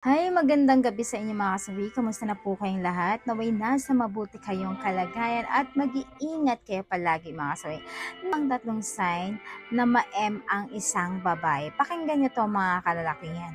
Hi, magandang gabi sa inyo mga kasawi. Kamusta na po kayong lahat? Naway nasa mabuti kayong kalagayan at mag-iingat kayo palagi mga kasawi. Ang tatlong sign na ma-M ang isang babae. Pakinggan nyo to mga kalalakihan.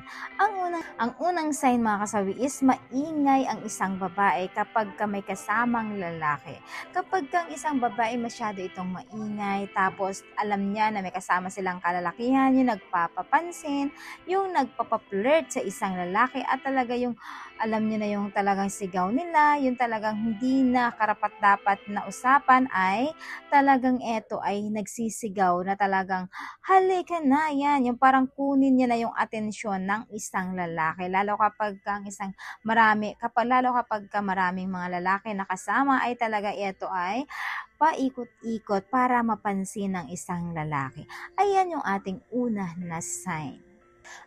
Ang unang sign mga kasawi is maingay ang isang babae kapag may kasamang lalaki. Kapag kang isang babae masyado itong maingay, tapos alam niya na may kasama silang kalalakihan, yung nagpapapansin, yung nagpapaflirt sa isang lalaki at talaga yung alam niyo na yung talagang sigaw nila, yung talagang hindi na karapat-dapat na usapan ay talagang eto ay nagsisigaw na talagang halika na yan, yung parang kunin niya na yung atensyon ng isang lalaki. Lalo kapag ka maraming mga lalaki na kasama ay talaga eto ay paikot-ikot para mapansin ng isang lalaki. Ayan yung ating una na sign.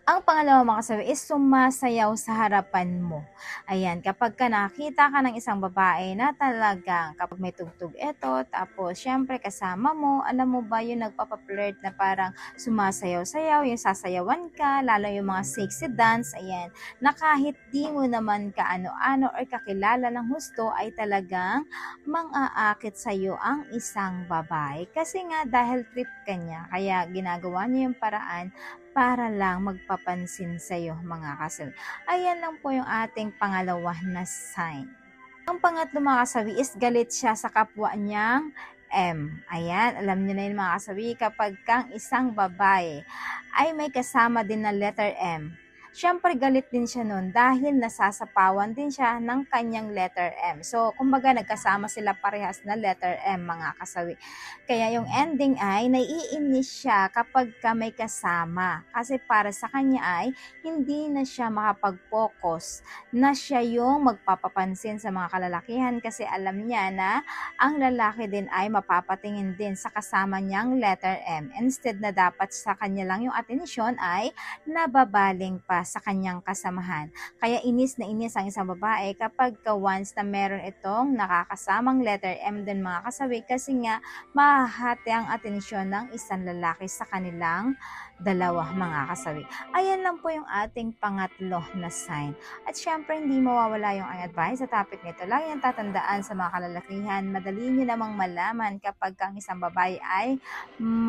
Ang pangalawa mga kasawi is sumasayaw sa harapan mo. Ayan, kapag ka nakita ka ng isang babae na talagang kapag may tugtog eto, tapos syempre kasama mo, alam mo ba yung nagpapaflirt na parang sumasayaw-sayaw, yung sasayawan ka, lalo yung mga sexy dance, ayan, na kahit di mo naman kaano-ano or kakilala ng husto ay talagang mang-aakit sa'yo ang isang babae. Kasi nga dahil trip ka niya, kaya ginagawa niya yung paraan para lang magpapansin sa'yo mga kasawi. Ayan lang po yung ating pangalawa na sign. Ang pangatlo mga kasawi is galit siya sa kapwa niyang M. Ayan, alam niyo na yun mga kasawi, kapag kang isang babae ay may kasama din na letter M. Siyempre galit din siya nun dahil nasasapawan din siya ng kanyang letter M. So, kumbaga nagkasama sila parehas na letter M mga kasawi. Kaya yung ending ay naiinis siya kapag ka may kasama. Kasi para sa kanya ay hindi na siya makapag-focus na siya yung magpapapansin sa mga kalalakihan kasi alam niya na ang lalaki din ay mapapatingin din sa kasama niyang letter M. Instead na dapat sa kanya lang yung atensyon ay nababaling pa sa kanyang kasamahan. Kaya inis na inis ang isang babae kapag once na meron itong nakakasamang letter M din mga kasawi kasi nga mahahati ang atensyon ng isang lalaki sa kanilang dalawa mga kasawi. Ayan lang po yung ating pangatlo na sign. At syempre hindi mawawala yung ang advice sa topic nito. Lagi yung tatandaan sa mga kalalakihan, madali nyo namang malaman kapag ang isang babae ay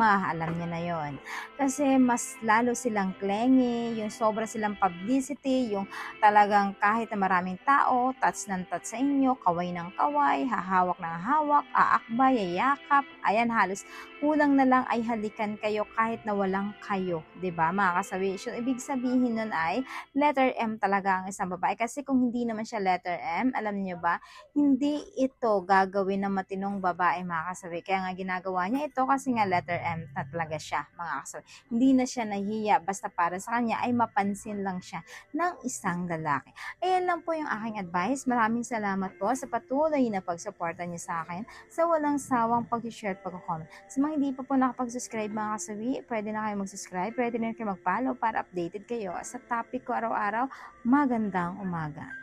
alam nyo na yon. Kasi mas lalo silang clingy, yung sobra silang publicity, yung talagang kahit na maraming tao, touch ng touch sa inyo, kaway ng kaway, hahawak ng hawak, aakbay, yayakap, ayan halos kulang na lang ay halikan kayo kahit na walang kayo, 'di ba mga kasawi? So, ibig sabihin nun ay letter M talaga ang isang babae kasi kung hindi naman siya letter M, alam niyo ba, hindi ito gagawin ng matinong babae mga kasawi. Kaya nga ginagawa niya ito kasi nga letter M na talaga siya mga kasawi. Hindi na siya nahiya basta para sa kanya ay mapansin lang siya ng isang lalaki. Ayan lang po yung aking advice. Maraming salamat po sa patuloy na pagsuporta niyo sa akin sa walang sawang pag-share at pag-comment. Sa mga hindi pa po nakapag-subscribe mga kasawi, pwede na kayo mag-subscribe, pwede na kayo mag-follow para updated kayo sa topic ko araw-araw. Magandang umaga.